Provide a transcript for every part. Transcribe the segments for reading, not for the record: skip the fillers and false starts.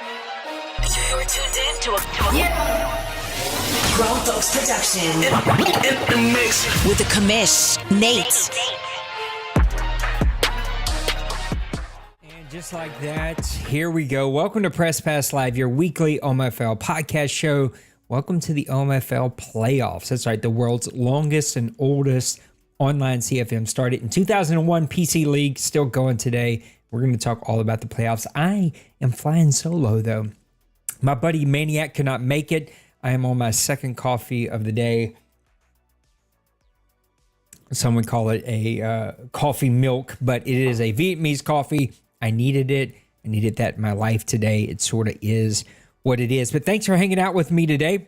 You're tuned in to a Grown Folks production. In the mix with the commish, Nate. And just like that, here we go. Welcome to Press Pass Live, your weekly OMFL podcast show. Welcome to the OMFL playoffs. That's right, the world's longest and oldest online CFM. Started in 2001, PC League, still going today. We're going to talk all about the playoffs. I am flying solo, though. My buddy Maniac could not make it. I am on my second coffee of the day. Some would call it a coffee milk, but it is a Vietnamese coffee. I needed it. I needed that in my life today. It sort of is what it is. But thanks for hanging out with me today.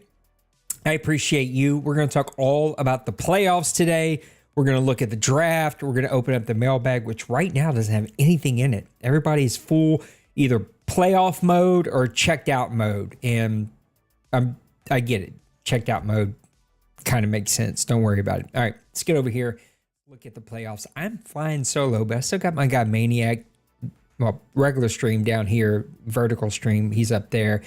I appreciate you. We're going to talk all about the playoffs today. We're going to look at the draft. We're going to open up the mailbag, which right now doesn't have anything in it. Everybody's full either playoff mode or checked out mode. And I get it. Checked out mode kind of makes sense. Don't worry about it. All right, let's get over here. Look at the playoffs. I'm flying solo, but I still got my guy Maniac. Well, regular stream down here, vertical stream. He's up there.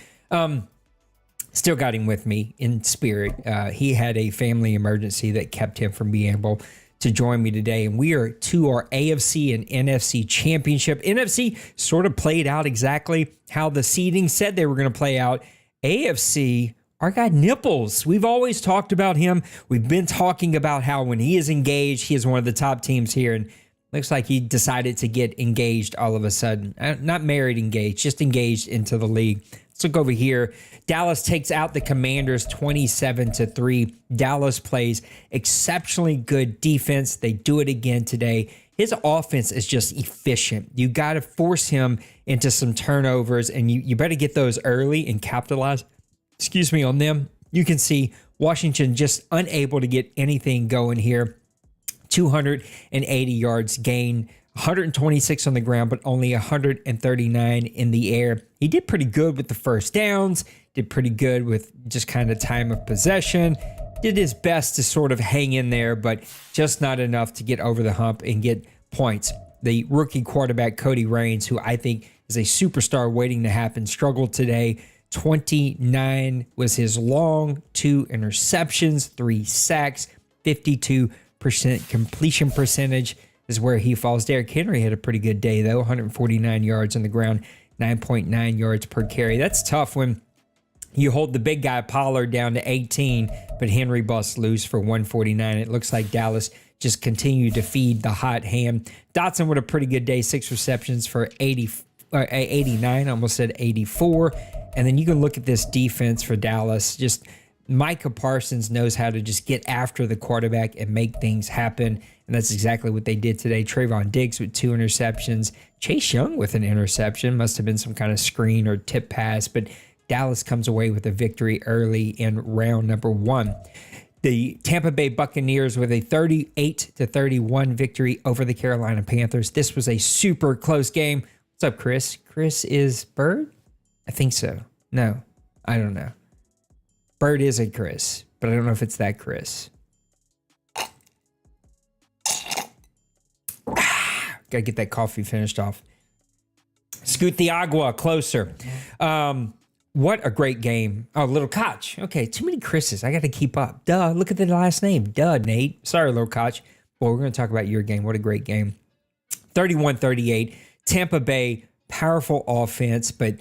Still got him with me in spirit. He had a family emergency that kept him from being able to join me today. And we are to our AFC and NFC championship. NFC sort of played out exactly how the seeding said they were going to play out. AFC, our guy Nipples, we've always talked about him. We've been talking about how when he is engaged, he is one of the top teams here. And looks like he decided to get engaged all of a sudden. Not married engaged, just engaged into the league. Let's look over here. Dallas takes out the Commanders 27-3. Dallas plays exceptionally good defense. They do it again today. His offense is just efficient. You got to force him into some turnovers, and you better get those early and capitalize, on them. You can see Washington just unable to get anything going here. 280 yards gain, 126 on the ground, but only 139 in the air. He did pretty good with the first downs, did pretty good with just kind of time of possession, did his best to sort of hang in there, but just not enough to get over the hump and get points. The rookie quarterback, Cody Raines, who I think is a superstar waiting to happen, struggled today. 29 was his long, 2 interceptions, 3 sacks, 52% completion percentage is where he falls. Derrick Henry had a pretty good day, though. 149 yards on the ground, 9.9 yards per carry. That's tough when you hold the big guy Pollard down to 18, but Henry busts loose for 149. It looks like Dallas just continued to feed the hot hand. Dotson with a pretty good day, 6 receptions for 89, almost said 84. And then you can look at this defense for Dallas. Just Micah Parsons knows how to just get after the quarterback and make things happen. And that's exactly what they did today. Trayvon Diggs with 2 interceptions. Chase Young with an interception. Must have been some kind of screen or tip pass. But Dallas comes away with a victory early in round number 1. The Tampa Bay Buccaneers with a 38-31 victory over the Carolina Panthers. This was a super close game. What's up, Chris? Chris is Bird? I think so. No, I don't know. Bird is a Chris, but I don't know if it's that Chris. Gotta get that coffee finished off. Scoot the agua closer. What a great game. Oh, Little Koch. Okay, too many Chris's. I got to keep up. Duh, look at the last name. Duh, Nate. Sorry, Little Koch. Well, we're going to talk about your game. What a great game. 31-38. Tampa Bay, powerful offense, but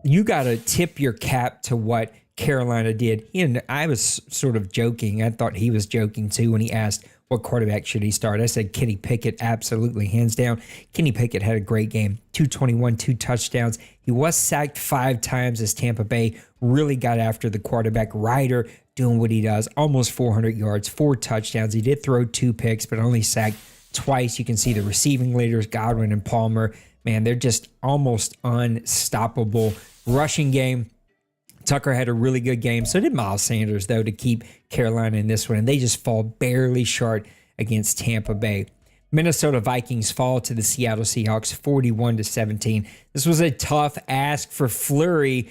you got to tip your cap to what Carolina did. And I was sort of joking. I thought he was joking too when he asked what quarterback should he start. I said Kenny Pickett, absolutely, hands down. Kenny Pickett had a great game. 221, 2 touchdowns. He was sacked 5 times as Tampa Bay really got after the quarterback. Ryder doing what he does, almost 400 yards, 4 touchdowns. He did throw 2 picks, but only sacked twice. You can see the receiving leaders, Godwin and Palmer. Man, they're just almost unstoppable. Rushing game, Tucker had a really good game. So did Miles Sanders, though, to keep Carolina in this one. And they just fall barely short against Tampa Bay. Minnesota Vikings fall to the Seattle Seahawks 41-17. This was a tough ask for Fleury.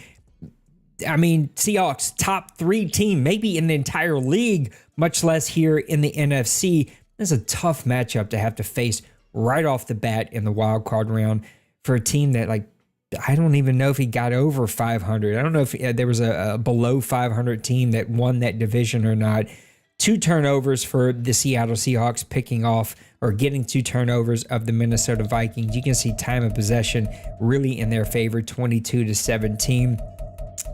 I mean, Seahawks, top 3 team, maybe in the entire league, much less here in the NFC. This is a tough matchup to have to face right off the bat in the wild card round for a team that, like, I don't even know if he got over 500. I don't know if there was a below 500 team that won that division or not. 2 turnovers for the Seattle Seahawks, picking off or getting 2 turnovers of the Minnesota Vikings. You can see time of possession really in their favor, 22-17.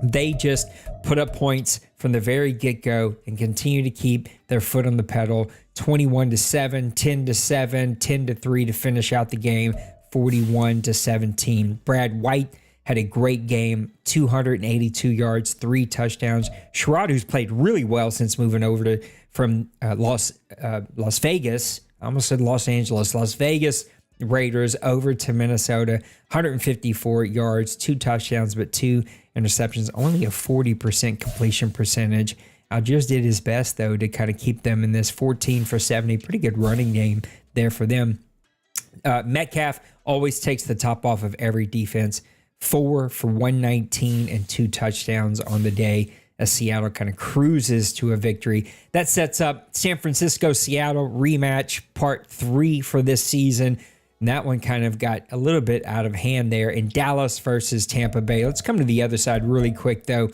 They just put up points from the very get-go and continue to keep their foot on the pedal. 21-7, 10-7, 10-3 to finish out the game, 41-17. Brad White had a great game, 282 yards, 3 touchdowns. Sherrod, who's played really well since moving over from Las Vegas, I almost said Los Angeles, Las Vegas Raiders over to Minnesota, 154 yards, 2 touchdowns, but 2 interceptions, only a 40% completion percentage. Algiers did his best, though, to kind of keep them in this 14 for 70. Pretty good running game there for them. Metcalf always takes the top off of every defense. 4 for 119 and 2 touchdowns on the day as Seattle kind of cruises to a victory. That sets up San Francisco-Seattle rematch part 3 for this season. And that one kind of got a little bit out of hand there in Dallas versus Tampa Bay. Let's come to the other side really quick, though.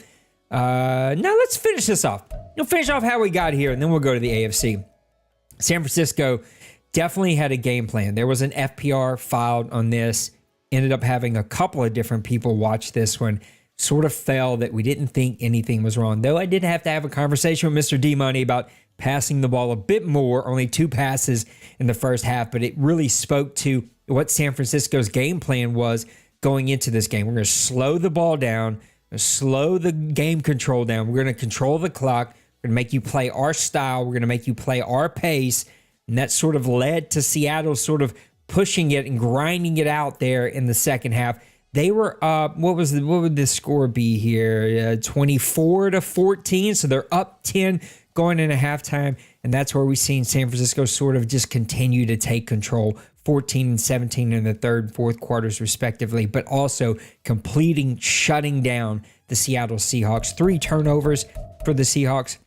Now let's finish this off. We'll finish off how we got here, and then we'll go to the AFC. San Francisco definitely had a game plan. There was an FPR filed on this. Ended up having a couple of different people watch this one. Sort of fell that we didn't think anything was wrong. Though I did have to have a conversation with Mr. D-Money about passing the ball a bit more, only 2 passes in the first half, but it really spoke to what San Francisco's game plan was going into this game. We're going to slow the ball down, slow the game control down. We're going to control the clock. We're going to make you play our style. We're going to make you play our pace. And that sort of led to Seattle sort of pushing it and grinding it out there in the second half. They were up, what would the score be here? 24-14. So they're up 10 going into halftime. And that's where we've seen San Francisco sort of just continue to take control. 14 and 17 in the third and fourth quarters, respectively, but also shutting down the Seattle Seahawks. 3 turnovers for the Seahawks.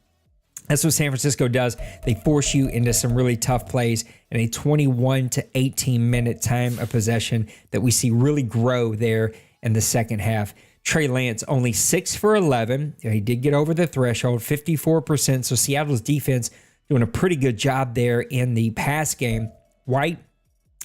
That's what San Francisco does. They force you into some really tough plays in a 21 to 18 minute time of possession that we see really grow there in the second half. Trey Lance only 6 for 11. He did get over the threshold, 54%. So Seattle's defense doing a pretty good job there in the pass game. White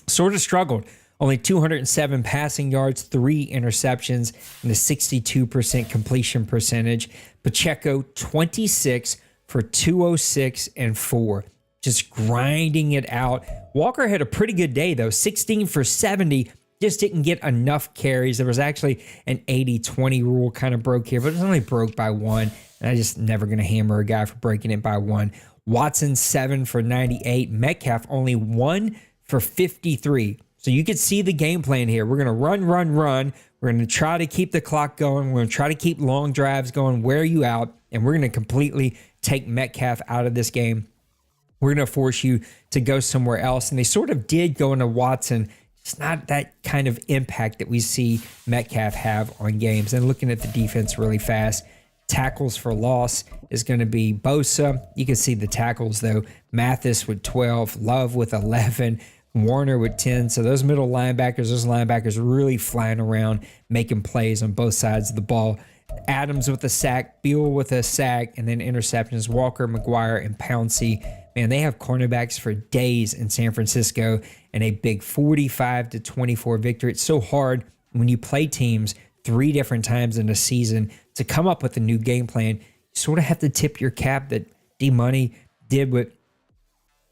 sort of struggled. Only 207 passing yards, 3 interceptions, and a 62% completion percentage. Pacheco, 26 for 206 and 4. Just grinding it out. Walker had a pretty good day, though. 16 for 70. Just didn't get enough carries. There was actually an 80-20 rule kind of broke here, but it was only broke by 1. And I just never going to hammer a guy for breaking it by 1. Watson, 7 for 98. Metcalf, only 1 for 53. So you could see the game plan here. We're going to run. We're going to try to keep the clock going. We're going to try to keep long drives going, wear you out, and we're going to completely take Metcalf out of this game. We're going to force you to go somewhere else. And they sort of did go into Watson. It's not that kind of impact that we see Metcalf have on games. And looking at the defense really fast, tackles for loss is going to be Bosa. You can see the tackles, though. Mathis with 12, Love with 11, Warner with 10. So those middle linebackers, those linebackers really flying around, making plays on both sides of the ball. Adams with a sack, Beal with a sack, and then interceptions. Walker, McGuire, and Pouncey. Man, they have cornerbacks for days in San Francisco and a big 45-24 victory. It's so hard when you play teams 3 different times in a season to come up with a new game plan. You sort of have to tip your cap that D-Money did what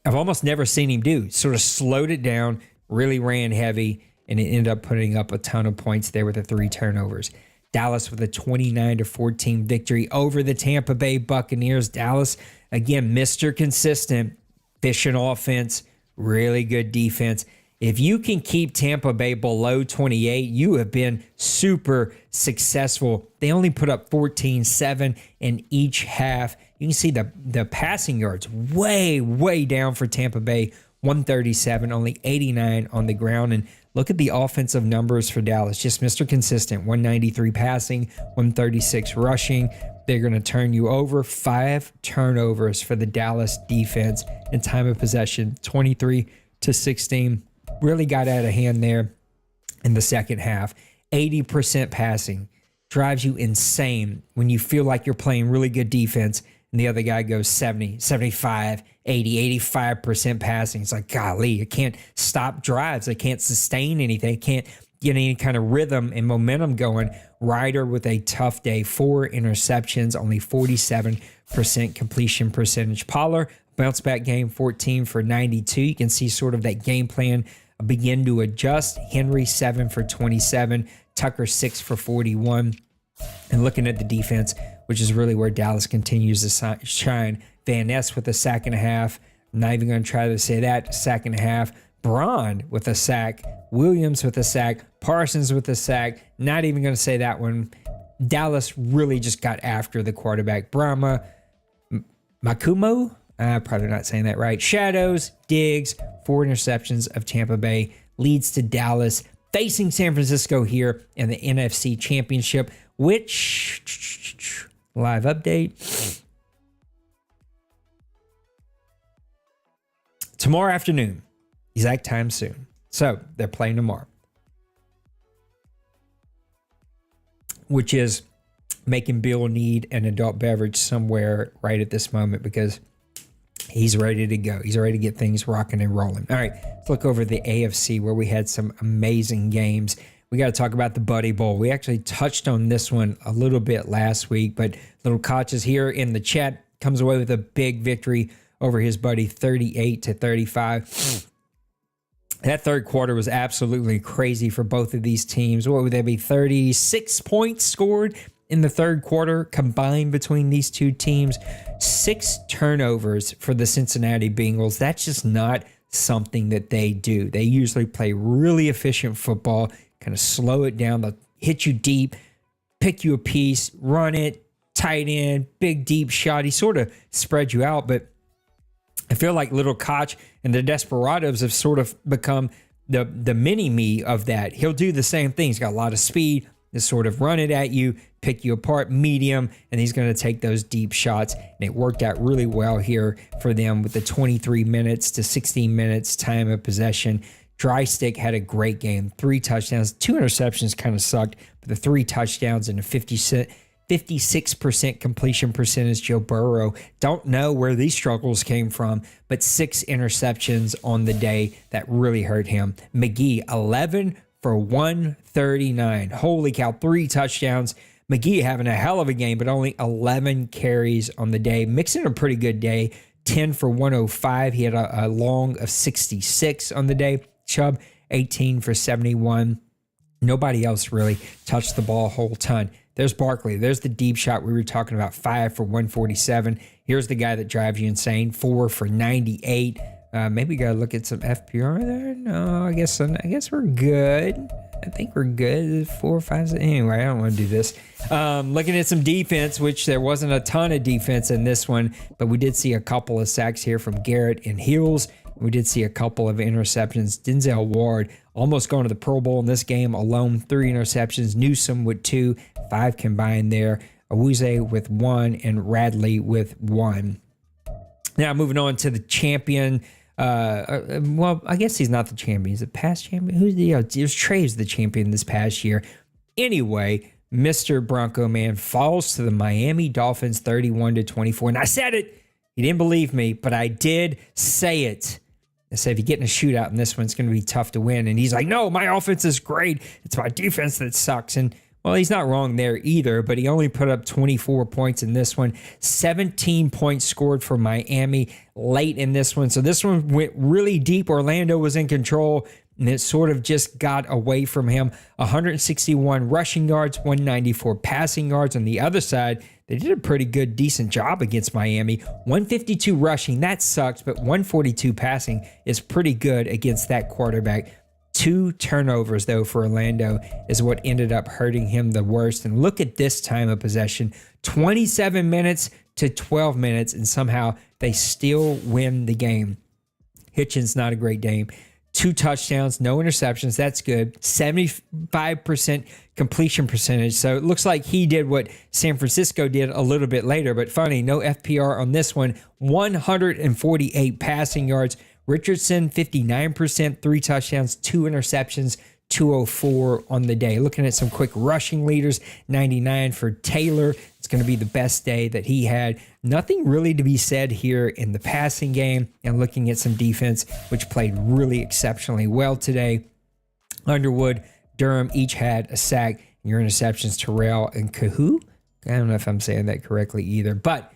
I've almost never seen him do. Sort of slowed it down, really ran heavy, and it ended up putting up a ton of points there with the 3 turnovers. Dallas with a 29-14 victory over the Tampa Bay Buccaneers. Dallas, again, Mr. Consistent, efficient offense, really good defense. If you can keep Tampa Bay below 28, you have been super successful. They only put up 14-7 in each half. You can see the passing yards way down for Tampa Bay, 137, only 89 on the ground. And look at the offensive numbers for Dallas. Just Mr. Consistent, 193 passing, 136 rushing. They're going to turn you over. 5 turnovers for the Dallas defense in time of possession, 23-16. Really got out of hand there in the second half. 80% passing. Drives you insane when you feel like you're playing really good defense and the other guy goes 70, 75, 80, 85% passing. It's like, golly, I can't stop drives. I can't sustain anything. I can't get any kind of rhythm and momentum going. Ryder with a tough day, 4 interceptions, only 47% completion percentage. Pollard, bounce back game, 14 for 92. You can see sort of that game plan begin to adjust. Henry, 7 for 27. Tucker, 6 for 41. And looking at the defense, which is really where Dallas continues to shine. Van Ness with a sack and a half. I'm not even going to try to say that. Sack and a half. Braun with a sack. Williams with a sack. Parsons with a sack. Not even going to say that one. Dallas really just got after the quarterback. Brahma, Makumo, probably not saying that right. Shadows, Diggs, 4 interceptions of Tampa Bay leads to Dallas facing San Francisco here in the NFC Championship, which, live update, tomorrow afternoon, exact time soon. So they're playing tomorrow, which is making Bill need an adult beverage somewhere right at this moment because he's ready to go. He's ready to get things rocking and rolling. All right, let's look over the AFC where we had some amazing games. We got to talk about the Buddy Bowl. We actually touched on this one a little bit last week, but Little Koch is here in the chat, comes away with a big victory over his buddy, 38-35. That third quarter was absolutely crazy for both of these teams. What would they be? 36 points scored in the third quarter combined between these two teams. 6 turnovers for the Cincinnati Bengals. That's just not something that they do. They usually play really efficient football, kind of slow it down. They'll hit you deep, pick you a piece, run it, tight end, big deep shot. He sort of spread you out, but I feel like Little Koch and the Desperados have sort of become the mini-me of that. He'll do the same thing. He's got a lot of speed, just sort of run it at you, pick you apart, medium, and he's going to take those deep shots. And it worked out really well here for them with the 23 minutes to 16 minutes time of possession. Dry Stick had a great game. 3 touchdowns, 2 interceptions kind of sucked, but the 3 touchdowns and a 56% completion percentage. Joe Burrow, don't know where these struggles came from, but 6 interceptions on the day that really hurt him. McGee, 11 for 139. Holy cow, 3 touchdowns. McGee having a hell of a game, but only 11 carries on the day. Mixon a pretty good day, 10 for 105. He had a long of 66 on the day. Chubb, 18 for 71. Nobody else really touched the ball a whole ton. There's Barkley. There's the deep shot we were talking about, 5 for 147. Here's the guy that drives you insane, 4 for 98. Maybe we got to look at some FPR there. No, I guess we're good. I think we're good. 4 or 5. Anyway, I don't want to do this. Looking at some defense, which there wasn't a ton of defense in this one, but we did see a couple of sacks here from Garrett and Hills. We did see a couple of interceptions. Denzel Ward almost going to the Pro Bowl in this game alone. 3 interceptions. Newsome with 2, 5 combined there. Awuzie with 1 and Radley with 1. Now moving on to the champion. Well, I guess he's not the champion. He's a past champion. Who's the? It was Trey's the champion this past year. Anyway, Mr. Bronco Man falls to the Miami Dolphins 31-24. And I said it. You didn't believe me, but I did say it. I said, if you get in a shootout in this one, it's going to be tough to win. And he's like, no, my offense is great. It's my defense that sucks. And, well, he's not wrong there either, but he only put up 24 points in this one. 17 points scored for Miami late in this one. So this one went really deep. Orlando was in control, and it sort of just got away from him. 161 rushing yards, 194 passing yards. On the other side, they did a pretty good, decent job against Miami. 152 rushing, that sucks, but 142 passing is pretty good against that quarterback. 2 turnovers, though, for Orlando is what ended up hurting him the worst. And look at this time of possession, 27 minutes to 12 minutes, and somehow they still win the game. Hitchens, not a great game. 2 touchdowns, no interceptions. That's good. 75% completion percentage. So it looks like he did what San Francisco did a little bit later, but funny, no FPR on this one. 148 passing yards. Richardson, 59%, 3 touchdowns, 2 interceptions, 204 on the day. Looking at some quick rushing leaders, 99 for Taylor. It's going to be the best day that he had. Nothing really to be said here in the passing game. And looking at some defense, which played really exceptionally well today. Underwood, Durham each had a sack. And your interceptions, Terrell and Kahoo. I don't know if I'm saying that correctly either, but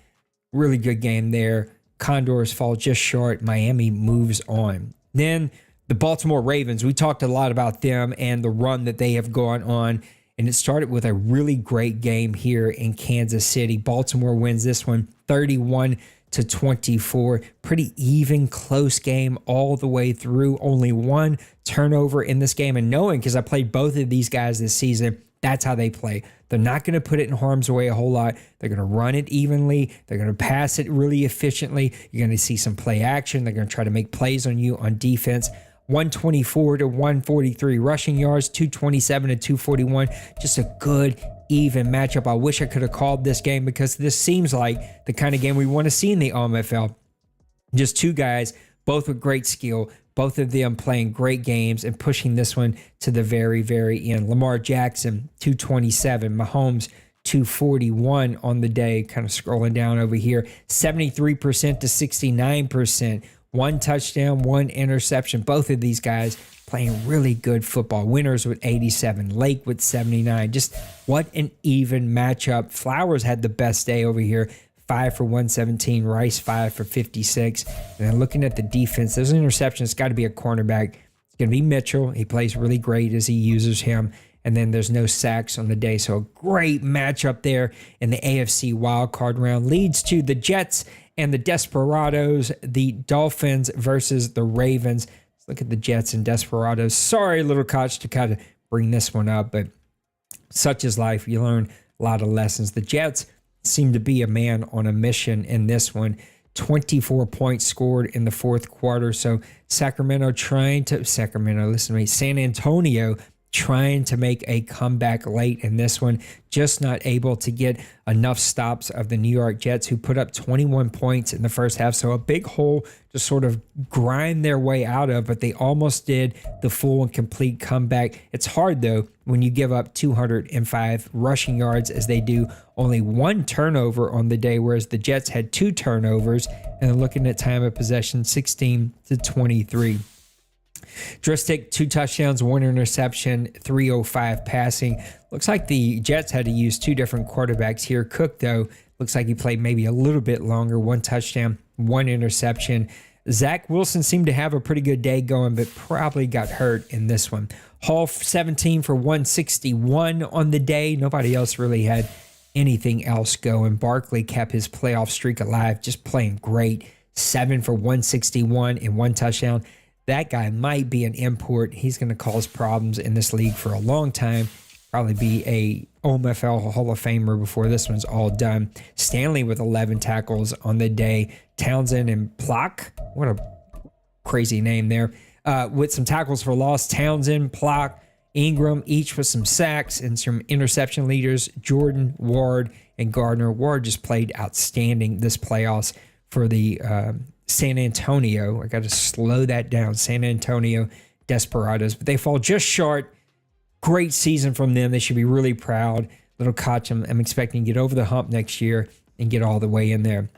really good game there. Condors fall just short. Miami moves on. Then the Baltimore Ravens, we talked a lot about them and the run that they have gone on. And it started with a really great game here in Kansas City. Baltimore wins this one 31-24. Pretty even, close game all the way through. Only one turnover in this game. And knowing, because I played both of these guys this season, that's how they play. They're not going to put it in harm's way a whole lot. They're going to run it evenly. They're going to pass it really efficiently. You're going to see some play action. They're going to try to make plays on you on defense. 124-143 rushing yards, 227-241. Just a good, even matchup. I wish I could have called this game because this seems like the kind of game we want to see in the OMFL. Just two guys, both with great skill, both of them playing great games and pushing this one to the very, very end. Lamar Jackson, 227. Mahomes, 241 on the day. Kind of scrolling down over here. 73% to 69%. One touchdown, one interception. Both of these guys playing really good football. Winners with 87. Lake with 79. Just what an even matchup. Flowers had the best day over here. 5 for 117. Rice 5 for 56. And then looking at the defense, there's an interception. It's got to be a cornerback. It's going to be Mitchell. He plays really great as he uses him. And then there's no sacks on the day. So a great matchup there in the AFC wildcard round. Leads to the Jets and the Desperados, the Dolphins versus the Ravens. Let's look at the Jets and Desperados. Sorry, little coach, to kind of bring this one up, but such is life. You learn a lot of lessons. The Jets seem to be a man on a mission in this one. 24 points scored in the fourth quarter. So San Antonio trying to make a comeback late in this one, just not able to get enough stops of the New York Jets, who put up 21 points in the first half. So a big hole to sort of grind their way out of, but they almost did the full and complete comeback. It's hard, though, when you give up 205 rushing yards as they do, only one turnover on the day, whereas the Jets had two turnovers. And looking at time of possession, 16-23. Dristic, 2 touchdowns, 1 interception, 305 passing. Looks like the Jets had to use 2 different quarterbacks here. Cook, though, looks like he played maybe a little bit longer. 1 touchdown, 1 interception. Zach Wilson seemed to have a pretty good day going, but probably got hurt in this one. Hall, 17 for 161 on the day. Nobody else really had anything else going. Barkley kept his playoff streak alive, just playing great. 7 for 161 and 1 touchdown. That guy might be an import. He's going to cause problems in this league for a long time. Probably be a OMFL Hall of Famer before this one's all done. Stanley with 11 tackles on the day. Townsend and Plock, what a crazy name there, with some tackles for loss. Townsend, Plock, Ingram, each with some sacks and some interception leaders. Jordan, Ward, and Gardner. Ward just played outstanding this playoffs for the San Antonio. I got to slow that down. San Antonio Desperados, but they fall just short. Great season from them. They should be really proud. Little Koch, I'm expecting to get over the hump next year and get all the way in there.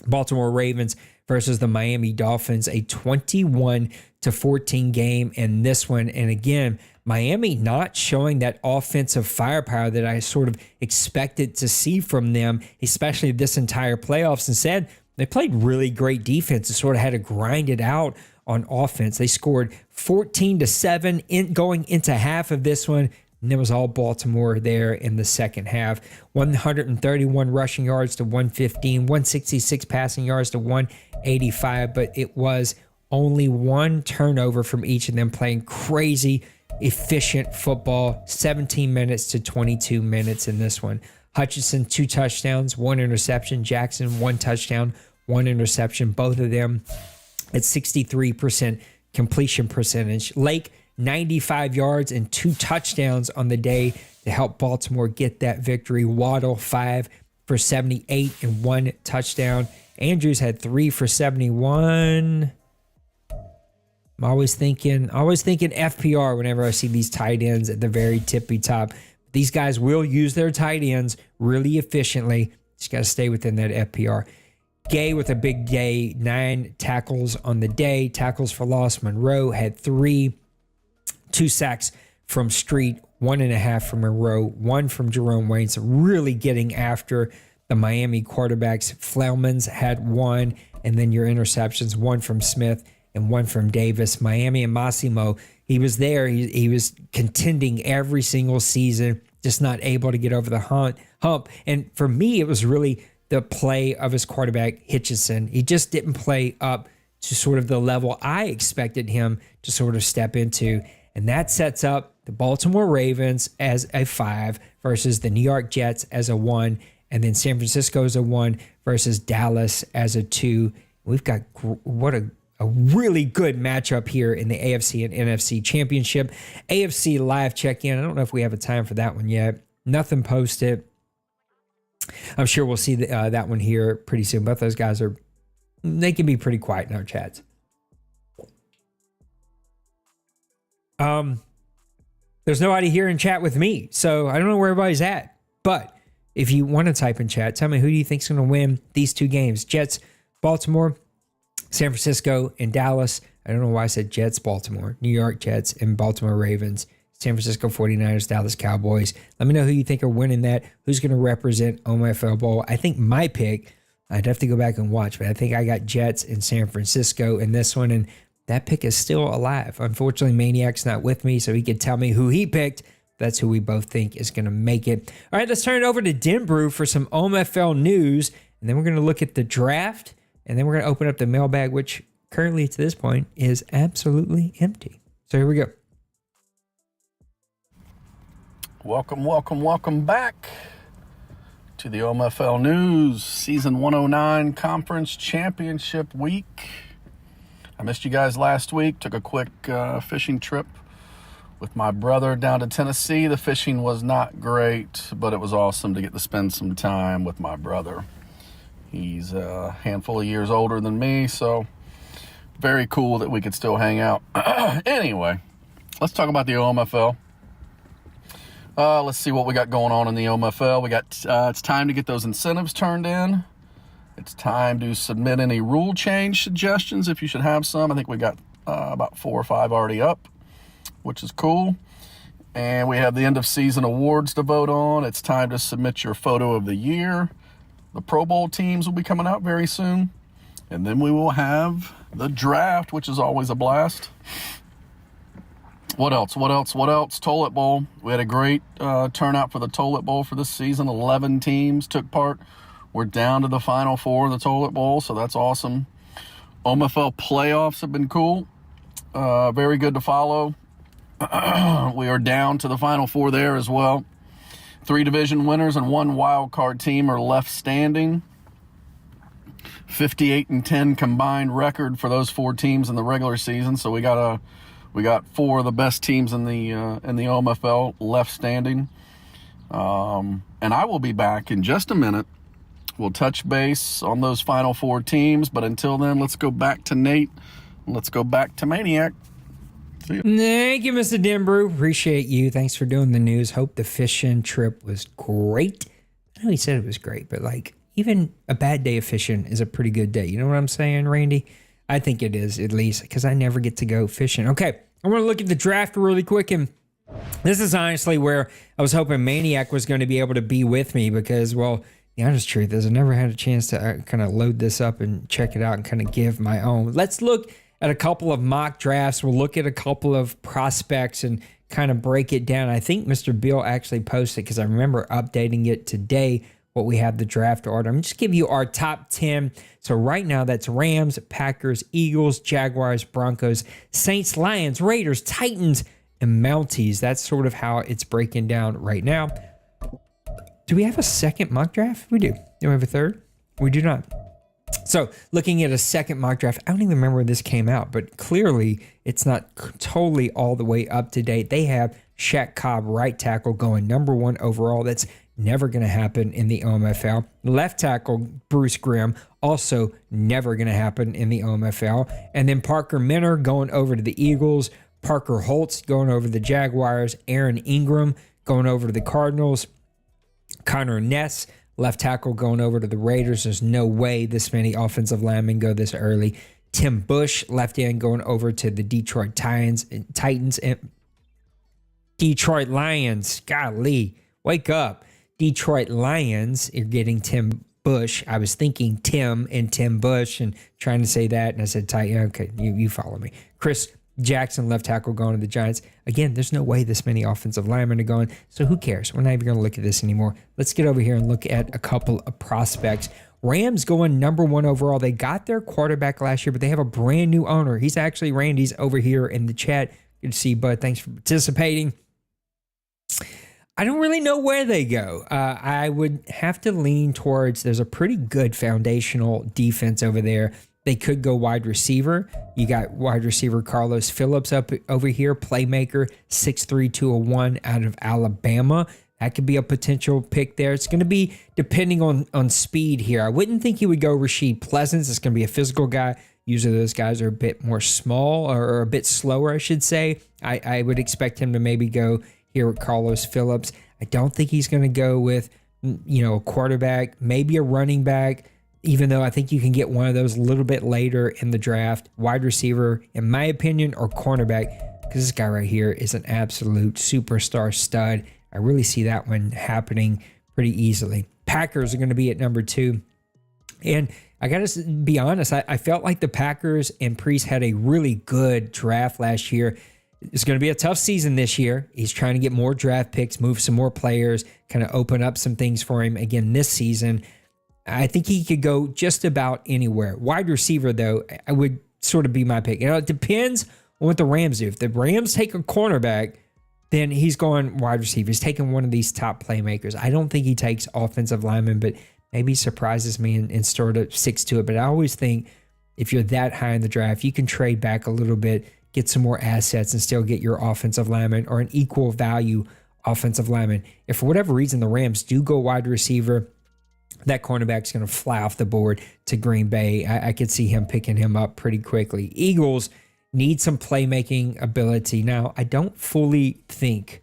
Baltimore Ravens versus the Miami Dolphins, a 21-14 game in this one. And again, Miami not showing that offensive firepower that I sort of expected to see from them, especially this entire playoffs. Instead, they played really great defense and sort of had to grind it out on offense. They scored 14-7 going into half of this one, and it was all Baltimore there in the second half. 131 rushing yards to 115, 166 passing yards to 185, but it was only one turnover from each of them, playing crazy, efficient football, 17 minutes to 22 minutes in this one. Hutchinson, 2 touchdowns, 1 interception. Jackson, 1 touchdown, 1 interception. Both of them at 63% completion percentage. Lake, 95 yards and 2 touchdowns on the day to help Baltimore get that victory. Waddle, 5 for 78 and 1 touchdown. Andrews had 3 for 71. I'm always thinking FPR whenever I see these tight ends at the very tippy top. These guys will use their tight ends really efficiently. Just got to stay within that FPR. Gay with a big day, 9 tackles on the day. Tackles for loss. Monroe had 3, 2 sacks from Street, 1.5 from Monroe, 1 from Jerome Wayne. So really getting after the Miami quarterbacks. Flellman's had 1, and then your interceptions, 1 from Smith and 1 from Davis. Miami and Massimo, he was there. He was contending every single season, just not able to get over the hump. And for me, it was really the play of his quarterback, Hitchison. He just didn't play up to sort of the level I expected him to sort of step into. And that sets up the Baltimore Ravens as a 5 versus the New York Jets as a 1. And then San Francisco as a 1 versus Dallas as a 2. We've got what a really good matchup here in the AFC and NFC Championship. AFC live check-in. I don't know if we have a time for that one yet. Nothing posted. I'm sure we'll see that one here pretty soon. Both those guys they can be pretty quiet in our chats. There's nobody here in chat with me, so I don't know where everybody's at. But if you want to type in chat, tell me who do you think is going to win these 2 games? Jets, Baltimore, San Francisco, and Dallas. I don't know why I said Jets, Baltimore, New York Jets, and Baltimore Ravens. San Francisco 49ers, Dallas Cowboys. Let me know who you think are winning that. Who's going to represent OMFL Bowl? I think my pick, I'd have to go back and watch, but I think I got Jets and San Francisco in this one, and that pick is still alive. Unfortunately, Maniac's not with me, so he could tell me who he picked. That's who we both think is going to make it. All right, let's turn it over to Denbrew for some OMFL news, and then we're going to look at the draft, and then we're going to open up the mailbag, which currently to this point is absolutely empty. So here we go. Welcome back to the OMFL News Season 109 Conference Championship Week. I missed you guys last week. Took a quick fishing trip with my brother down to Tennessee. The fishing was not great, but it was awesome to get to spend some time with my brother. He's a handful of years older than me, so very cool that we could still hang out. Anyway, let's talk about the OMFL. Let's see what we got going on in the OMFL. We got it's time to get those incentives turned in. It's time to submit any rule change suggestions if you should have some. I think we got about 4 or 5 already up, which is cool. And we have the end of season awards to vote on. It's time to submit your photo of the year. The Pro Bowl teams will be coming out very soon. And then we will have the draft, which is always a blast. What else? Toilet Bowl. We had a great turnout for the Toilet Bowl for this season. 11 teams took part. We're down to the Final 4 of the Toilet Bowl, so that's awesome. OMFL playoffs have been cool. Very good to follow. We are down to the Final 4 there as well. 3 division winners and 1 wild card team are left standing. 58-10 combined record for those 4 teams in the regular season. So we got 4 of the best teams in the OMFL left standing. And I will be back in just a minute. We'll touch base on those final 4 teams, but until then, let's go back to Nate. Let's go back to Maniac. See ya. Thank you, Mr. Denbrew. Appreciate you. Thanks for doing the news. Hope the fishing trip was great. I know he said it was great, but like even a bad day of fishing is a pretty good day. You know what I'm saying, Randy? I think it is, at least, because I never get to go fishing. Okay, I want to look at the draft really quick, and this is honestly where I was hoping Maniac was going to be able to be with me because, well, the honest truth is I never had a chance to kind of load this up and check it out and kind of give my own. Let's look at a couple of mock drafts. We'll look at a couple of prospects and kind of break it down. I think Mr. Bill actually posted, because I remember updating it today, what we have the draft order. I'm just give you our top 10. So right now that's Rams, Packers, Eagles, Jaguars, Broncos, Saints, Lions, Raiders, Titans, and Mounties. That's sort of how it's breaking down right now. Do we have a second mock draft? We do. Do we have a third? We do not. So looking at a second mock draft, I don't even remember when this came out, but clearly it's not totally all the way up to date. They have Shaq Cobb, right tackle, going number 1 overall. That's never going to happen in the OMFL. Left tackle, Bruce Grimm, also never going to happen in the OMFL. And then Parker Minner going over to the Eagles. Parker Holtz going over to the Jaguars. Aaron Ingram going over to the Cardinals. Connor Ness, left tackle, going over to the Raiders. There's no way this many offensive linemen go this early. Tim Bush, left end, going over to the Detroit Titans and Detroit Lions. Golly, wake up. Detroit Lions, you're getting Tim Bush. I was thinking Tim and Tim Bush and trying to say that, and I said Titan. Okay, you follow me. Chris Jackson, left tackle, going to the Giants. Again, there's no way this many offensive linemen are going, so who cares? We're not even going to look at this anymore. Let's get over here and look at a couple of prospects. Rams going number 1 overall. They got their quarterback last year, but they have a brand new owner. He's actually Randy's over here in the chat. Good to see you, bud. Thanks for participating. I don't really know where they go. I would have to lean towards there's a pretty good foundational defense over there. They could go wide receiver. You got wide receiver Carlos Phillips up over here, playmaker, 6'3", 201 out of Alabama. That could be a potential pick there. It's going to be depending on speed here. I wouldn't think he would go Rasheed Pleasance. It's going to be a physical guy. Usually those guys are a bit more small or a bit slower, I should say. I would expect him to maybe go here with Carlos Phillips. I don't think he's going to go with, a quarterback, maybe a running back, even though I think you can get one of those a little bit later in the draft. Wide receiver, in my opinion, or cornerback, because this guy right here is an absolute superstar stud. I really see that one happening pretty easily. Packers are going to be at number 2. And I got to be honest, I felt like the Packers and Priest had a really good draft last year. It's going to be a tough season this year. He's trying to get more draft picks, move some more players, kind of open up some things for him again this season. I think he could go just about anywhere. Wide receiver, though, I would sort of be my pick. It depends on what the Rams do. If the Rams take a cornerback, then he's going wide receiver. He's taking one of these top playmakers. I don't think he takes offensive linemen, but maybe surprises me and sort of sticks to it. But I always think if you're that high in the draft, you can trade back a little bit, get some more assets, and still get your offensive lineman or an equal value offensive lineman. If for whatever reason the Rams do go wide receiver, that cornerback's going to fly off the board to Green Bay. I could see him picking him up pretty quickly. Eagles need some playmaking ability. Now, I don't fully think,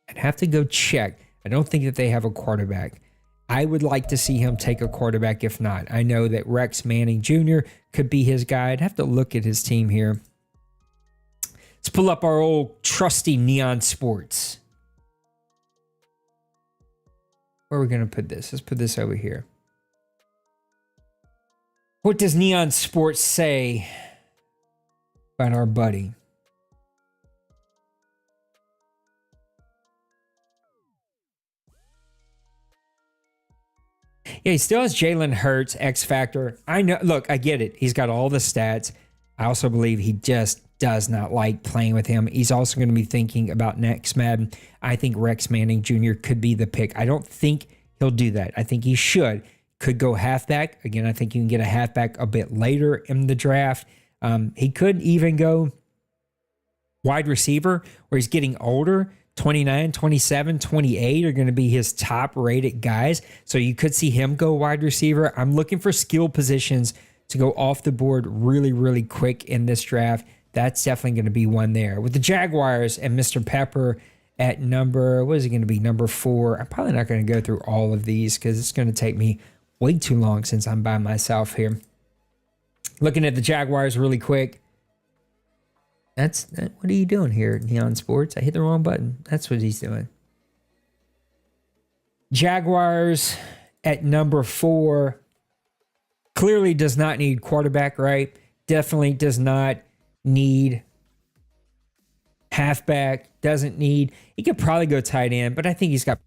I'd have to go check, I don't think that they have a quarterback. I would like to see him take a quarterback if not. I know that Rex Manning Jr. could be his guy. I'd have to look at his team here. Let's pull up our old trusty Neon Sports. Where are we going to put this? Let's put this over here. What does Neon Sports say about our buddy? Yeah, he still has Jalen Hurts, X Factor. I know. Look, I get it. He's got all the stats. I also believe he just does not like playing with him. He's also going to be thinking about next Madden. I think Rex Manning Jr. could be the pick. I don't think he'll do that. I think he should. Could go halfback. Again, I think you can get a halfback a bit later in the draft. He could even go wide receiver where he's getting older. 29, 27, 28 are going to be his top rated guys. So you could see him go wide receiver. I'm looking for skill positions to go off the board really, really quick in this draft. That's definitely going to be one there. With the Jaguars and Mr. Pepper at number, what is it going to be? Number 4. I'm probably not going to go through all of these because it's going to take me way too long since I'm by myself here. Looking at the Jaguars really quick. What are you doing here, Neon Sports? I hit the wrong button. That's what he's doing. Jaguars at number 4. Clearly does not need quarterback, right? Definitely does not need halfback. Doesn't need. He could probably go tight end, but I think he's got.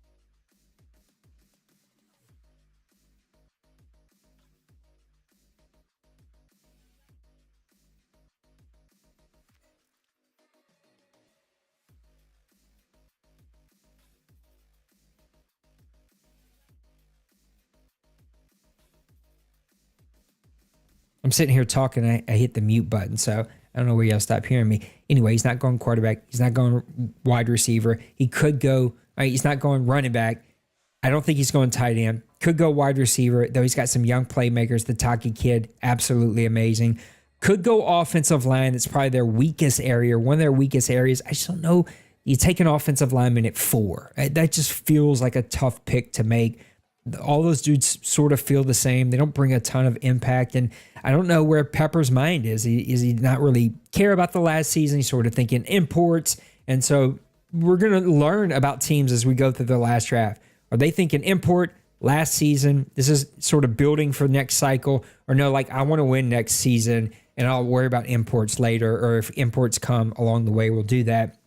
I'm sitting here talking. I hit the mute button, so I don't know where y'all stop hearing me. Anyway, he's not going quarterback. He's not going wide receiver. He could go, he's not going running back. I don't think he's going tight end. Could go wide receiver, though he's got some young playmakers. The Taki kid, absolutely amazing. Could go offensive line. That's probably their weakest area, one of their weakest areas. I just don't know. You take an offensive lineman at 4. That just feels like a tough pick to make. All those dudes sort of feel the same. They don't bring a ton of impact. And I don't know where Pepper's mind is. Is he not really care about the last season? He's sort of thinking imports. And so we're going to learn about teams as we go through the last draft. Are they thinking import last season? This is sort of building for next cycle. Or no, like I want to win next season and I'll worry about imports later. Or if imports come along the way, we'll do that.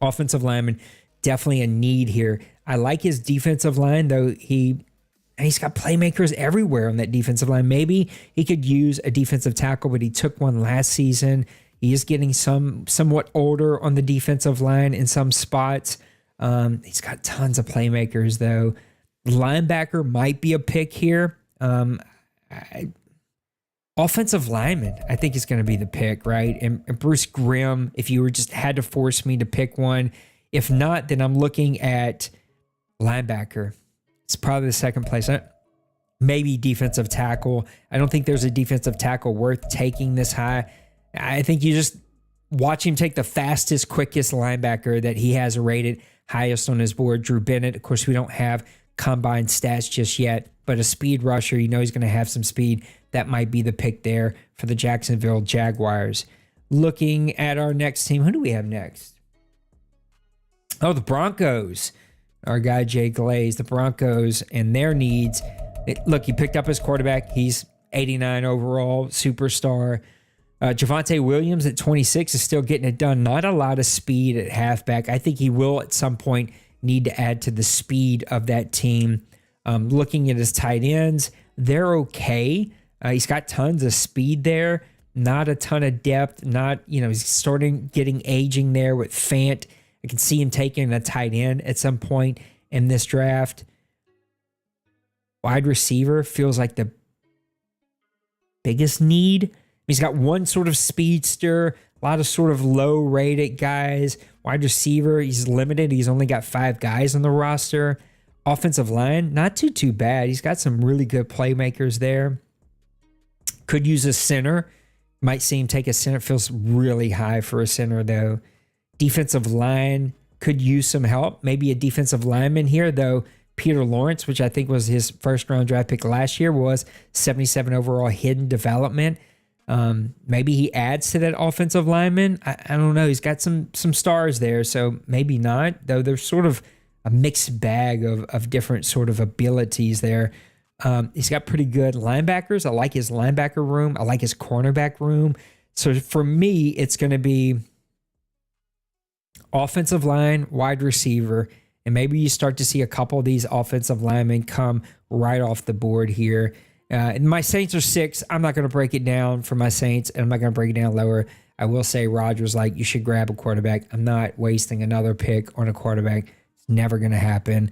Offensive lineman, definitely a need here. I like his defensive line, though he's got playmakers everywhere on that defensive line. Maybe he could use a defensive tackle, but he took one last season. He is getting somewhat older on the defensive line in some spots. He's got tons of playmakers, though. Linebacker might be a pick here. Offensive lineman, I think, is going to be the pick, right? And Bruce Grimm, if you were just had to force me to pick one. If not, then I'm looking at linebacker. It's probably the second place. Maybe defensive tackle. I don't think there's a defensive tackle worth taking this high. I think you just watch him take the fastest, quickest linebacker that he has rated highest on his board, Drew Bennett. Of course, we don't have combine stats just yet, but a speed rusher, you know he's going to have some speed. That might be the pick there for the Jacksonville Jaguars. Looking at our next team, who do we have next? Oh, the Broncos. Our guy Jay Glaze, the Broncos and their needs. Look, he picked up his quarterback. He's 89 overall, superstar. Javonte Williams at 26 is still getting it done. Not a lot of speed at halfback. I think he will at some point need to add to the speed of that team. Looking at his tight ends, they're okay. He's got tons of speed there. Not a ton of depth. He's starting getting aging there with Fant. I can see him taking a tight end at some point in this draft. Wide receiver feels like the biggest need. He's got one sort of speedster, a lot of sort of low-rated guys. Wide receiver, he's limited. He's only got 5 guys on the roster. Offensive line, not too bad. He's got some really good playmakers there. Could use a center. Might see him take a center. Feels really high for a center, though. Defensive line could use some help. Maybe a defensive lineman here, though. Peter Lawrence, which I think was his first-round draft pick last year, was 77 overall hidden development. Maybe he adds to that offensive lineman. I don't know. He's got some stars there, so maybe not. Though there's sort of a mixed bag of different sort of abilities there. He's got pretty good linebackers. I like his linebacker room. I like his cornerback room. So for me, it's going to be offensive line, wide receiver, and maybe you start to see a couple of these offensive linemen come right off the board here. And my Saints are 6. I'm not going to break it down for my Saints, and I'm not going to break it down lower. I will say Rodgers, you should grab a quarterback. I'm not wasting another pick on a quarterback. It's never going to happen.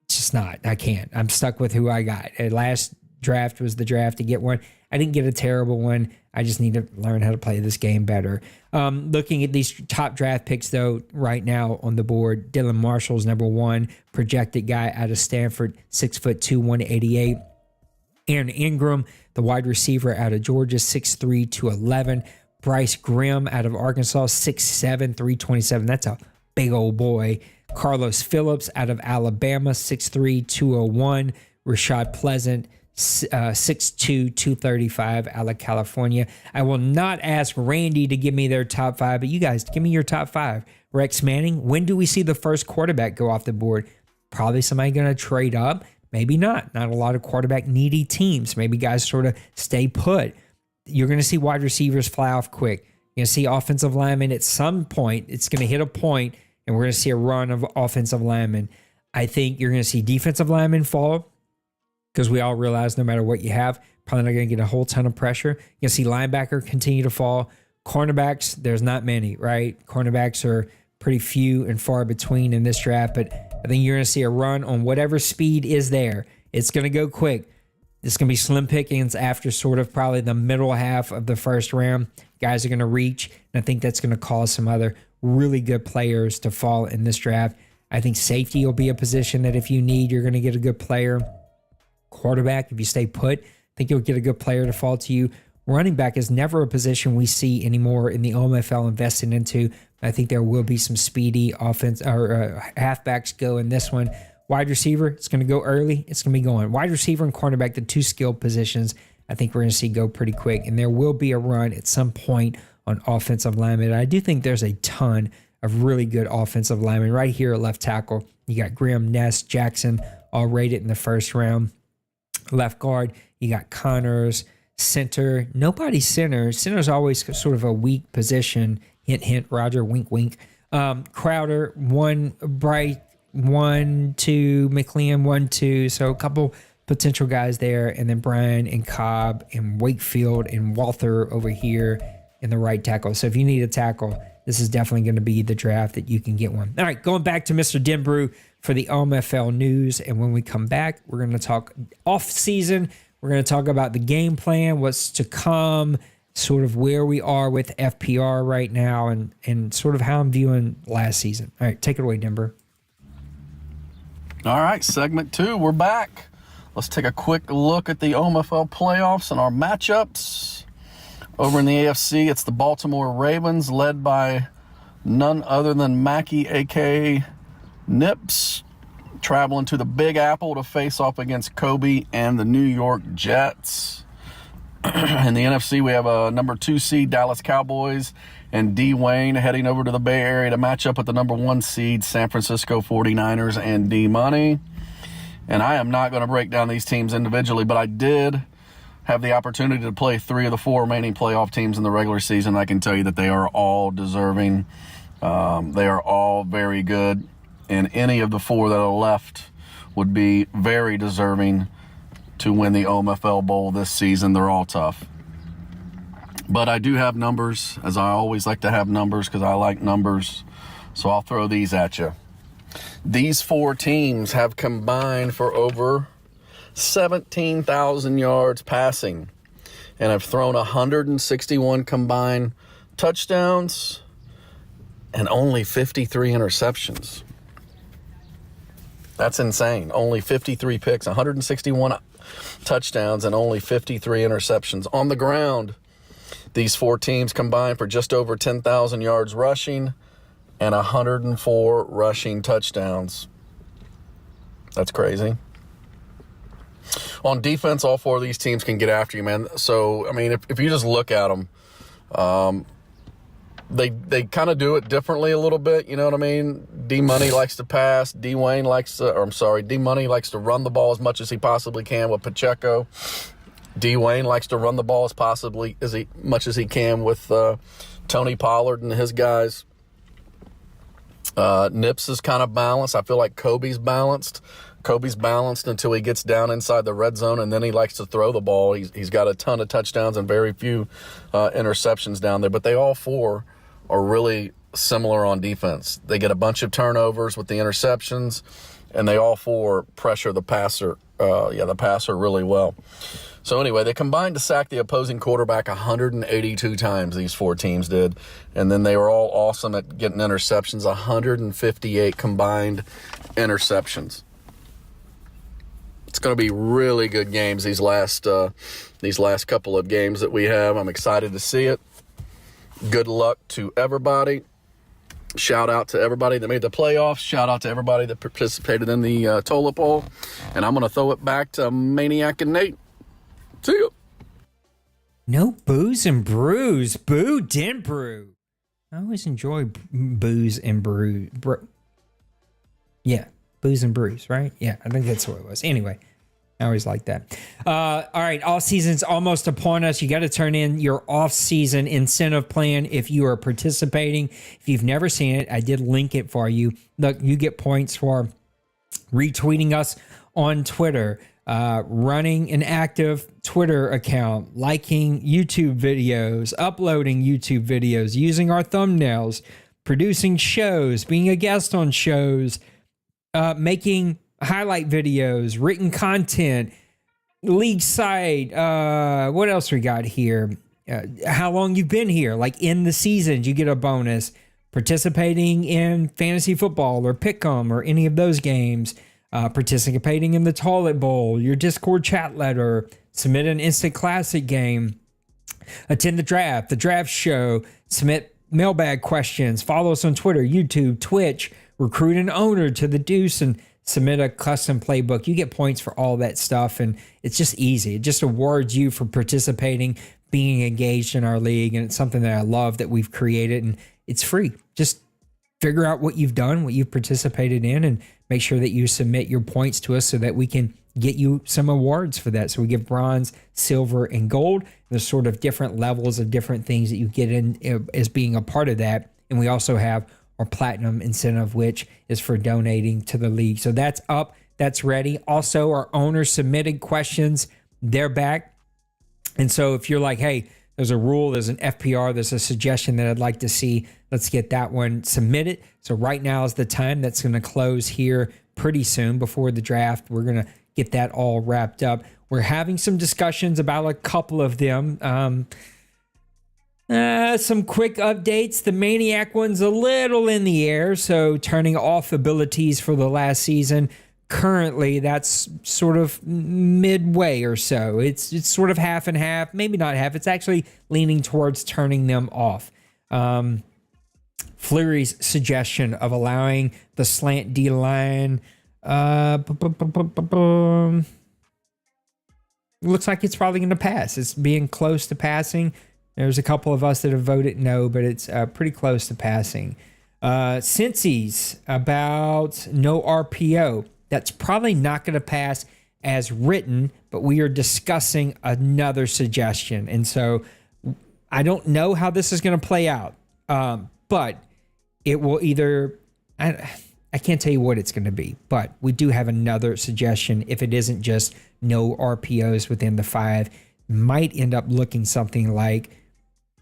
It's just not. I can't. I'm stuck with who I got. Last draft was the draft to get one. I didn't get a terrible one. I just need to learn how to play this game better. Looking at these top draft picks, though, right now on the board, Dylan Marshall's number 1 projected guy out of Stanford, 6'2", 188. Aaron Ingram, the wide receiver out of Georgia, 6'3", 211. Bryce Grimm out of Arkansas, 6'7", 327. That's a big old boy. Carlos Phillips out of Alabama, 6'3", 201. Rashad Pleasant, 6'2", 235 out of California. I will not ask Randy to give me their top 5, but you guys, give me your top 5. Rex Manning, when do we see the first quarterback go off the board? Probably somebody going to trade up. Maybe not. Not a lot of quarterback needy teams. Maybe guys sort of stay put. You're going to see wide receivers fly off quick. You're going to see offensive linemen at some point. It's going to hit a point, and we're going to see a run of offensive linemen. I think you're going to see defensive linemen fall because we all realize no matter what you have, probably not going to get a whole ton of pressure. You're going to see linebacker continue to fall. Cornerbacks, there's not many, right? Cornerbacks are pretty few and far between in this draft, but I think you're going to see a run on whatever speed is there. It's going to go quick. It's going to be slim pickings after sort of probably the middle half of the first round. Guys are going to reach, and I think that's going to cause some other really good players to fall in this draft. I think safety will be a position that if you need, you're going to get a good player. Quarterback, if you stay put, I think you'll get a good player to fall to you. Running back is never a position we see anymore in the OMFL investing into. I think there will be some speedy offense or halfbacks go in this one. Wide receiver, it's going to go early. It's going to be going. Wide receiver and cornerback, the two skilled positions, I think we're going to see go pretty quick. And there will be a run at some point on offensive linemen. And I do think there's a ton of really good offensive linemen right here at left tackle. You got Graham, Ness, Jackson, all rated in the first round. Left guard, you got Connors. Center, nobody center. Center's always sort of a weak position. Hint, hint, Roger, wink, wink. Crowder, 1, Bright, 1, 2, McLean, 1, 2. So a couple potential guys there. And then Brian and Cobb and Wakefield and Walther over here in the right tackle. So if you need a tackle, this is definitely going to be the draft that you can get one. All right, going back to Mr. Denbrew for the OMFL news. And when we come back, we're going to talk off season. We're going to talk about the game plan, what's to come, sort of where we are with FPR right now, and sort of how I'm viewing last season. All right, take it away, Denver. All right, segment 2, we're back. Let's take a quick look at the OMFL playoffs and our matchups. Over in the AFC, it's the Baltimore Ravens, led by none other than Mackey, a.k.a. Nips, traveling to the Big Apple to face off against Kobe and the New York Jets. In the NFC, we have a number 2 seed Dallas Cowboys and D. Wayne heading over to the Bay Area to match up with the number 1 seed San Francisco 49ers and D. Money. And I am not going to break down these teams individually, but I did have the opportunity to play 3 of the 4 remaining playoff teams in the regular season. I can tell you that they are all deserving. They are all very good. And any of the 4 that are left would be very deserving to win the OMFL Bowl this season. They're all tough. But I do have numbers, as I always like to have numbers because I like numbers. So I'll throw these at you. These 4 teams have combined for over 17,000 yards passing and have thrown 161 combined touchdowns and only 53 interceptions. That's insane. Only 53 picks, 161 touchdowns, and only 53 interceptions. On the ground, these 4 teams combined for just over 10,000 yards rushing and 104 rushing touchdowns. That's crazy. On defense, all 4 of these teams can get after you, man. So, I mean, if you just look at them, they kind of do it differently a little bit, you know what I mean? D-Money likes to pass. D. Money likes to run the ball as much as he possibly can with Pacheco. D. Wayne likes to run the ball as much as he can with Tony Pollard and his guys. Nips is kind of balanced. I feel like Kobe's balanced. Kobe's balanced until he gets down inside the red zone, and then he likes to throw the ball. He's got a ton of touchdowns and very few interceptions down there. But they all 4 are really similar on defense. They get a bunch of turnovers with the interceptions, and they all 4 pressure the passer really well. So anyway, they combined to sack the opposing quarterback 182 times, these 4 teams did. And then they were all awesome at getting interceptions, 158 combined interceptions. It's going to be really good games these last couple of games that we have. I'm excited to see it. Good luck to everybody. Shout out to everybody that made the playoffs. Shout out to everybody that participated in the toilet bowl. And I'm going to throw it back to Maniac and Nate. See you. No booze and brews. Boo Denbrew. I always enjoy booze and brew. Yeah, booze and brews, right? Yeah, I think that's what it was. Anyway, I always like that. All right, off season's almost upon us. You got to turn in your off-season incentive plan if you are participating. If you've never seen it, I did link it for you. Look, you get points for retweeting us on Twitter, running an active Twitter account, liking YouTube videos, uploading YouTube videos, using our thumbnails, producing shows, being a guest on shows, making highlight videos, written content, league site. What else we got here? How long you've been here? Like in the seasons, you get a bonus. Participating in fantasy football or pick'em or any of those games. Participating in the toilet bowl, your Discord chat letter, submit an instant classic game, attend the draft show, submit mailbag questions, follow us on Twitter, YouTube, Twitch, recruit an owner to the Deuce, and submit a custom playbook. You get points for all that stuff, and it's just easy. It just awards you for participating, being engaged in our league, and it's something that I love that we've created, and it's free. Just figure out what you've done, what you've participated in, and make sure that you submit your points to us so that we can get you some awards for that. So we give bronze, silver, and gold. There's sort of different levels of different things that you get in as being a part of that. And we also have our platinum incentive, which is for donating to the league. So that's up, that's ready. Also, our owner submitted questions, they're back. And so if you're like, hey, there's a rule, there's an FPR, there's a suggestion that I'd like to see, let's get that one submitted. So right now is the time. That's going to close here pretty soon before the draft. We're going to get that all wrapped up. We're having some discussions about a couple of them. Some quick updates. The Maniac one's a little in the air, so turning off abilities for the last season. Currently, that's sort of midway or so. It's sort of half and half, maybe not half. It's actually leaning towards turning them off. Fleury's suggestion of allowing the slant D line. Looks like it's probably going to pass. It's being close to passing. There's a couple of us that have voted no, but it's pretty close to passing. Cincy's about no RPO. That's probably not going to pass as written, but we are discussing another suggestion. And so I don't know how this is going to play out, but it will either, I can't tell you what it's going to be, but we do have another suggestion. If it isn't just no RPOs within the 5, might end up looking something like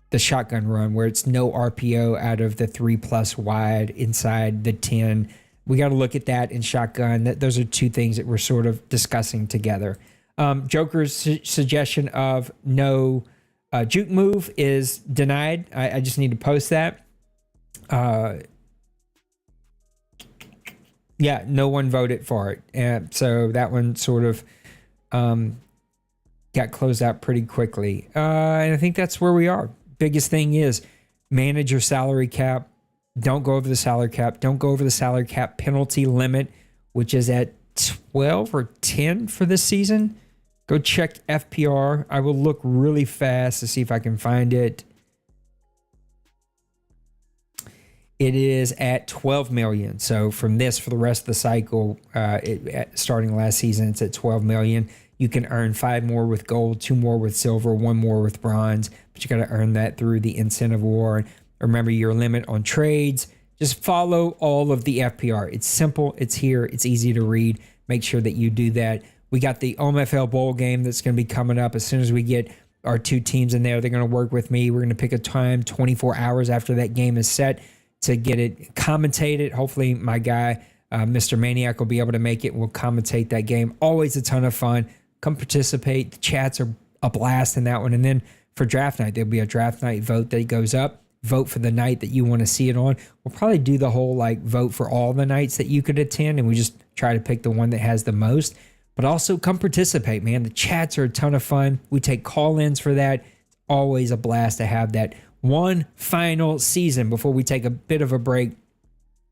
the shotgun run, where it's no RPO out of the 3+ wide inside the 10. We got to look at that in shotgun. Those are two things that we're sort of discussing together. Joker's suggestion of no juke move is denied. I just need to post that. Yeah, no one voted for it. And so that one sort of got closed out pretty quickly. And I think that's where we are. Biggest thing is manage your salary cap. Don't go over the salary cap. Don't go over the salary cap penalty limit, which is at 12 or 10 for this season. Go check FPR. I will look really fast to see if I can find it. It is at 12 million. So from this, for the rest of the cycle, starting last season, it's at 12 million. You can earn 5 more with gold, 2 more with silver, 1 more with bronze, but you got to earn that through the incentive award. Remember your limit on trades. Just follow all of the FPR. It's simple. It's here. It's easy to read. Make sure that you do that. We got the OMFL bowl game that's going to be coming up. As soon as we get our 2 teams in there, they're going to work with me. We're going to pick a time 24 hours after that game is set to get it commentated. Hopefully my guy, Mr. Maniac, will be able to make it. We'll commentate that game. Always a ton of fun. Come participate. The chats are a blast in that one. And then for draft night, there'll be a draft night vote that goes up. Vote for the night that you want to see it on. We'll probably do the whole vote for all the nights that you could attend, and we just try to pick the one that has the most. But also come participate, man. The chats are a ton of fun. We take call-ins for that. It's always a blast to have that one final season before we take a bit of a break,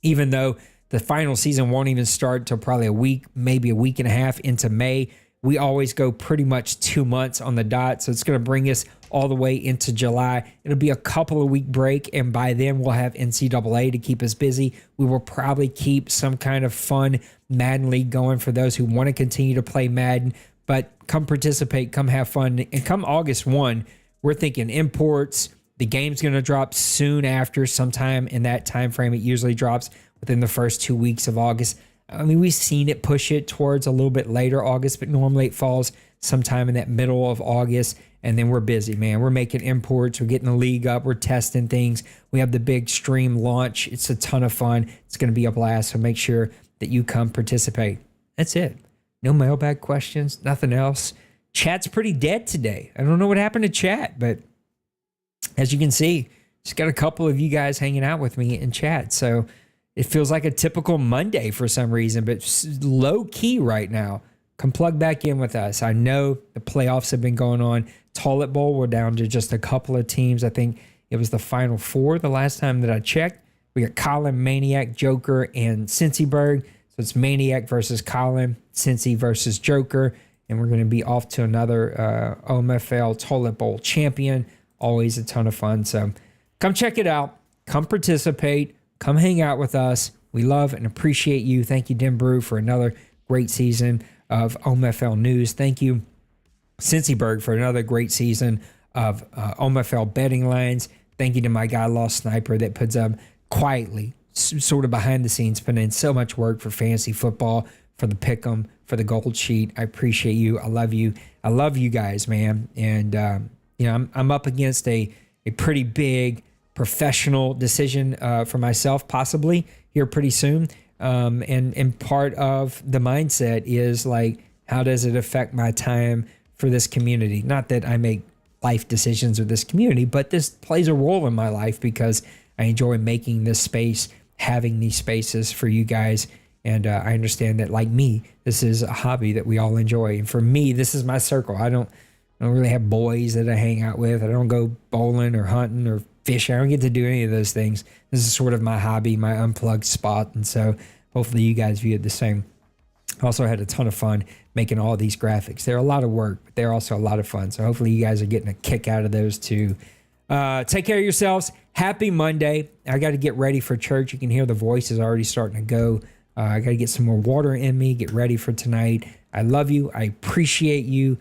even though the final season won't even start till probably a week, maybe a week and a half into May. We always go pretty much 2 months on the dot, so it's going to bring us all the way into July. It'll be a couple of week break, and by then we'll have NCAA to keep us busy. We will probably keep some kind of fun Madden League going for those who want to continue to play Madden, but come participate, come have fun, and come August 1, we're thinking imports. The game's going to drop soon after, sometime in that time frame. It usually drops within the first 2 weeks of August. I mean, we've seen it push it towards a little bit later August, but normally it falls sometime in that middle of August, and then we're busy, man. We're making imports. We're getting the league up. We're testing things. We have the big stream launch. It's a ton of fun. It's going to be a blast, so make sure that you come participate. That's it. No mailbag questions, nothing else. Chat's pretty dead today. I don't know what happened to chat, but as you can see, just got a couple of you guys hanging out with me in chat. So it feels like a typical Monday for some reason, but low key right now. Come plug back in with us. I know the playoffs have been going on. Toilet Bowl, we're down to just a couple of teams. I think it was the Final Four the last time that I checked. We got Colin, Maniac, Joker, and Cincyberg. So it's Maniac versus Colin, Cincy versus Joker. And we're going to be off to another OMFL Toilet Bowl champion. Always a ton of fun. So come check it out. Come participate. Come hang out with us. We love and appreciate you. Thank you, Dim Brew, for another great season of OMFL News. Thank you, Cincyberg, for another great season of OMFL betting lines. Thank you to my guy, Lost Sniper, that puts up quietly, sort of behind the scenes, putting in so much work for fantasy football, for the pick'em, for the gold sheet. I appreciate you. I love you. I love you guys, man. And I'm up against a pretty big professional decision for myself, possibly here pretty soon. And part of the mindset is like, how does it affect my time for this community? Not that I make life decisions with this community, but this plays a role in my life because I enjoy making this space, having these spaces for you guys. And I understand that, like me, this is a hobby that we all enjoy. And for me, this is my circle. I don't really have boys that I hang out with. I don't go bowling or hunting or fishing. I don't get to do any of those things. This is sort of my hobby, my unplugged spot. And so hopefully you guys view it the same. Also had a ton of fun making all these graphics. They're a lot of work, but they're also a lot of fun. So hopefully you guys are getting a kick out of those too. Take care of yourselves. Happy Monday. I got to get ready for church. You can hear the voice is already starting to go. I got to get some more water in me, get ready for tonight. I love you. I appreciate you.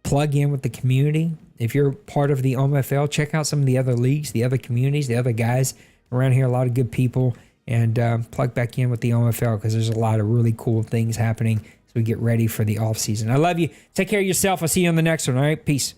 Plug in with the community. If you're part of the OMFL, check out some of the other leagues, the other communities, the other guys around here, a lot of good people. And plug back in with the OMFL because there's a lot of really cool things happening as we get ready for the off season. I love you. Take care of yourself. I'll see you on the next one. All right. Peace.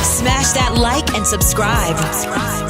Smash that like and subscribe.